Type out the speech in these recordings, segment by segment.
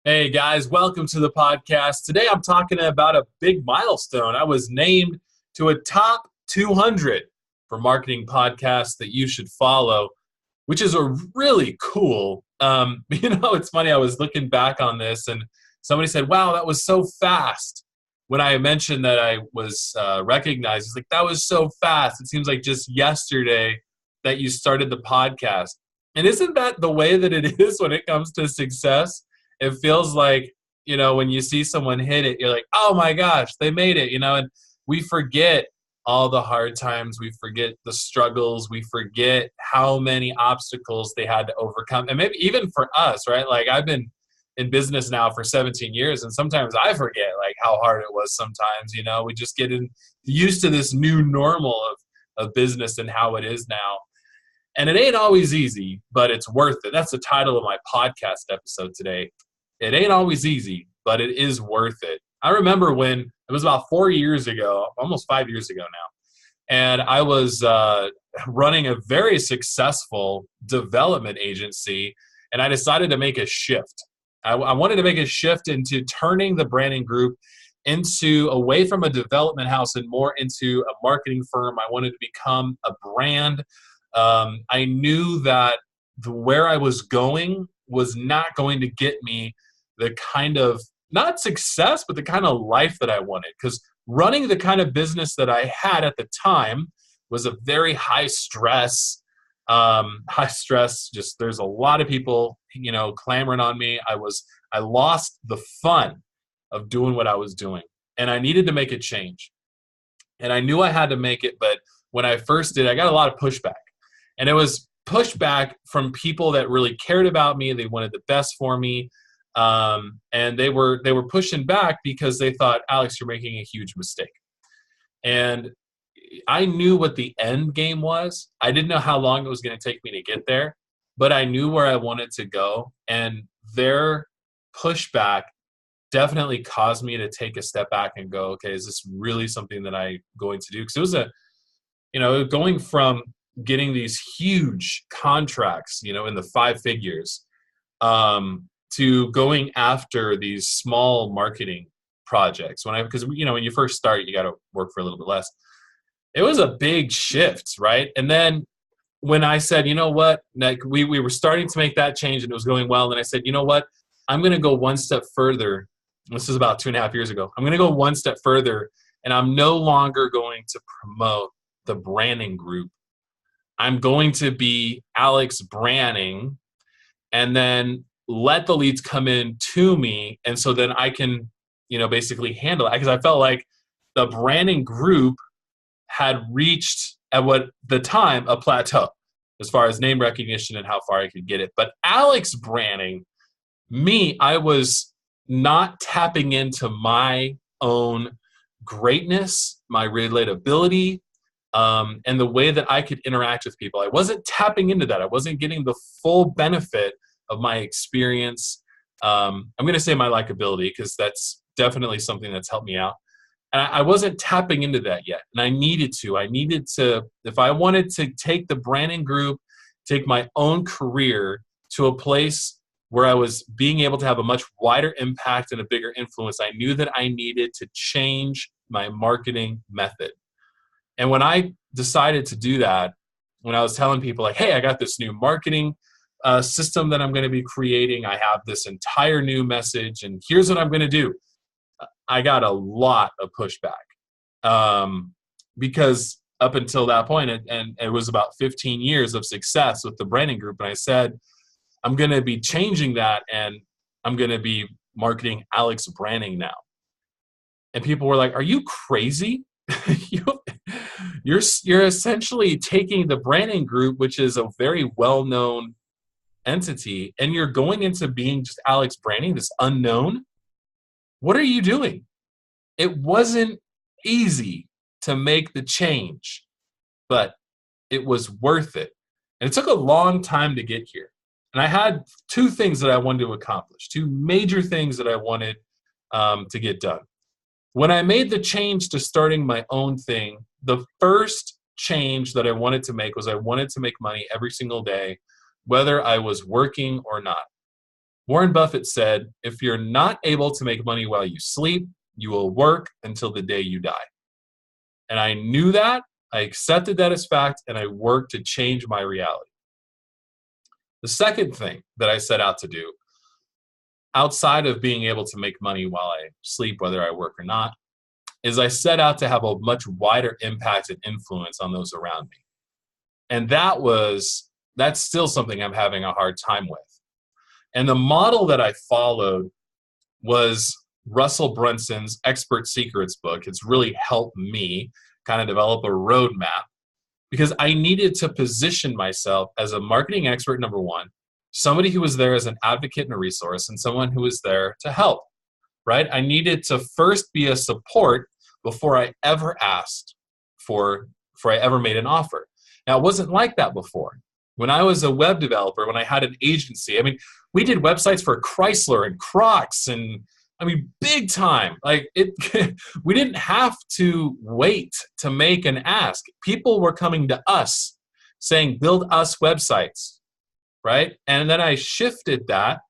Hey guys, welcome to the podcast. Today I'm talking about a big milestone. I was named to a top 200 for marketing podcasts that you should follow, which is a really cool. It's funny. I was looking back on this, and somebody said, "Wow, that was so fast." When I mentioned that I was recognized, it's like that was so fast. It seems like just yesterday that you started the podcast. And isn't that the way that it is when it comes to success? It feels like, when you see someone hit it, you're like, oh my gosh, they made it, and we forget all the hard times. We forget the struggles. We forget how many obstacles they had to overcome. And maybe even for us, right? Like I've been in business now for 17 years, and sometimes I forget like how hard it was sometimes, we just get used to this new normal of business and how it is now. And it ain't always easy, but it's worth it. That's the title of my podcast episode today. It ain't always easy, but it is worth it. I remember when it was about 4 years ago, almost 5 years ago now, and I was running a very successful development agency, and I decided to make a shift. I wanted to make a shift into turning the Branning group into away from a development house and more into a marketing firm. I wanted to become a brand. I knew that where I was going was not going to get me the kind of, not success, but the kind of life that I wanted. Because running the kind of business that I had at the time was a very high stress, just there's a lot of people, clamoring on me. I lost the fun of doing what I was doing, and I needed to make a change. And I knew I had to make it, but when I first did, I got a lot of pushback. And it was pushback from people that really cared about me. They wanted the best for me. And they were pushing back because they thought, Alex, you're making a huge mistake. And I knew what the end game was. I didn't know how long it was going to take me to get there, but I knew where I wanted to go. And their pushback definitely caused me to take a step back and go, okay, is this really something that I'm going to do? Because it was going from getting these huge contracts, in the five figures, to going after these small marketing projects. Because when you first start, you got to work for a little bit less. It was a big shift, right? And then when I said, you know what, like we were starting to make that change and it was going well, and I said, you know what, I'm going to go one step further. This is about 2.5 years ago. I'm going to go one step further, and I'm no longer going to promote the Branning group. I'm going to be Alex Branning, and then let the leads come in to me. And so then I can, basically handle it. Because I felt like the Branning group had reached at what the time a plateau as far as name recognition and how far I could get it. But Alex Branning, I was not tapping into my own greatness, my relatability, and the way that I could interact with people. I wasn't tapping into that. I wasn't getting the full benefit of my experience. I'm going to say my likability, because that's definitely something that's helped me out. And I wasn't tapping into that yet. And I needed to, if I wanted to take the Branning group, take my own career to a place where I was being able to have a much wider impact and a bigger influence, I knew that I needed to change my marketing method. And when I decided to do that, when I was telling people like, hey, I got this new marketing system that I'm going to be creating, I have this entire new message, and here's what I'm going to do, I got a lot of pushback. Because up until that point, and it was about 15 years of success with the Branning group, and I said, I'm going to be changing that, and I'm going to be marketing Alex Branning now. And people were like, are you crazy? You're essentially taking the Branning group, which is a very well-known entity, and you're going into being just Alex Branning, this unknown. What are you doing? It wasn't easy to make the change, but it was worth it. And it took a long time to get here. And I had two things that I wanted to accomplish, two major things that I wanted to get done. When I made the change to starting my own thing, the first change that I wanted to make was I wanted to make money every single day, whether I was working or not. Warren Buffett said, if you're not able to make money while you sleep, you will work until the day you die. And I knew that, I accepted that as fact, and I worked to change my reality. The second thing that I set out to do, outside of being able to make money while I sleep, whether I work or not, is I set out to have a much wider impact and influence on those around me. And that's still something I'm having a hard time with. And the model that I followed was Russell Brunson's Expert Secrets book. It's really helped me kind of develop a roadmap because I needed to position myself as a marketing expert, number one, somebody who was there as an advocate and a resource, and someone who was there to help, right? I needed to first be a support before I ever asked before I ever made an offer. Now, it wasn't like that before. When I was a web developer, when I had an agency, I mean, we did websites for Chrysler and Crocs and big time. Like we didn't have to wait to make an ask. People were coming to us saying, build us websites, right? And then I shifted that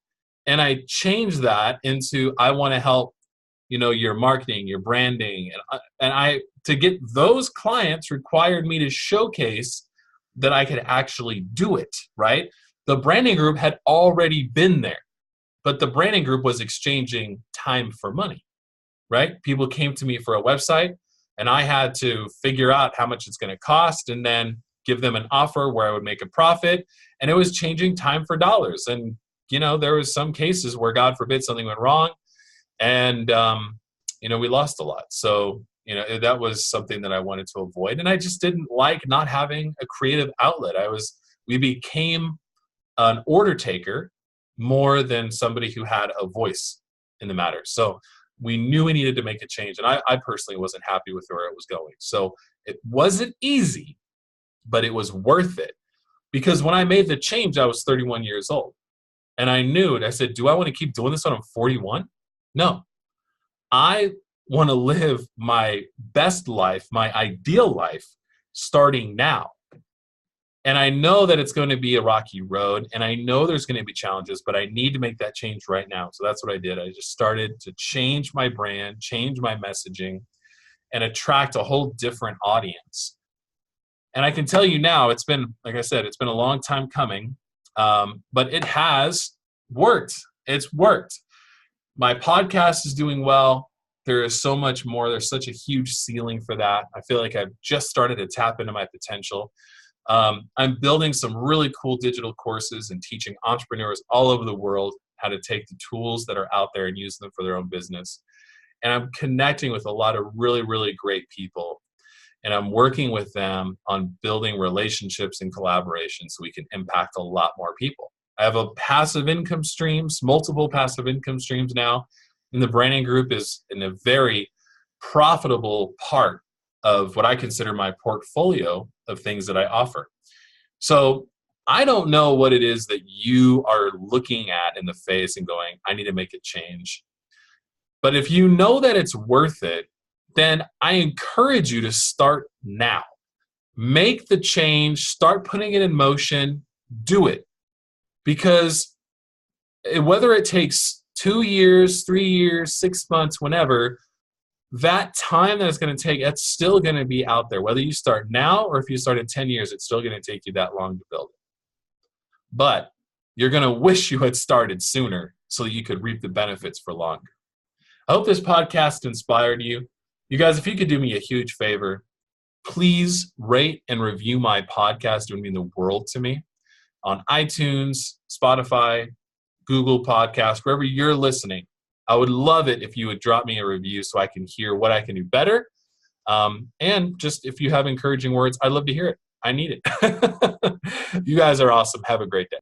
and I changed that into, I want to help, your marketing, your branding. And to get those clients required me to showcase that I could actually do it, right? The branding group had already been there, but the branding group was exchanging time for money, right? People came to me for a website and I had to figure out how much it's going to cost and then give them an offer where I would make a profit. And it was changing time for dollars. And, there was some cases where, God forbid, something went wrong and, we lost a lot. So, that was something that I wanted to avoid. And I just didn't like not having a creative outlet. We became an order taker more than somebody who had a voice in the matter. So we knew we needed to make a change. And I personally wasn't happy with where it was going. So it wasn't easy, but it was worth it. Because when I made the change, I was 31 years old. And I knew it. I said, do I want to keep doing this when I'm 41? No. I want to live my best life, my ideal life, starting now. And I know that it's going to be a rocky road, and I know there's going to be challenges, but I need to make that change right now. So that's what I did. I just started to change my brand, change my messaging, and attract a whole different audience. And I can tell you now, it's been, like I said, it's been a long time coming, but it has worked. It's worked. My podcast is doing well. There is so much more. There's such a huge ceiling for that. I feel like I've just started to tap into my potential. I'm building some really cool digital courses and teaching entrepreneurs all over the world how to take the tools that are out there and use them for their own business. And I'm connecting with a lot of really, really great people. And I'm working with them on building relationships and collaboration so we can impact a lot more people. I have a passive income streams, multiple passive income streams now. And the branding group is in a very profitable part of what I consider my portfolio of things that I offer. So I don't know what it is that you are looking at in the face and going, I need to make a change. But if you know that it's worth it, then I encourage you to start now. Make the change, start putting it in motion, do it. Because whether it takes 2 years, 3 years, 6 months, whenever, that time that it's going to take, it's still going to be out there. Whether you start now or if you start in 10 years, it's still going to take you that long to build it. But you're going to wish you had started sooner so that you could reap the benefits for longer. I hope this podcast inspired you. You guys, if you could do me a huge favor, please rate and review my podcast. It would mean the world to me. On iTunes, Spotify, Google Podcast, wherever you're listening. I would love it if you would drop me a review so I can hear what I can do better. And just if you have encouraging words, I'd love to hear it. I need it. You guys are awesome. Have a great day.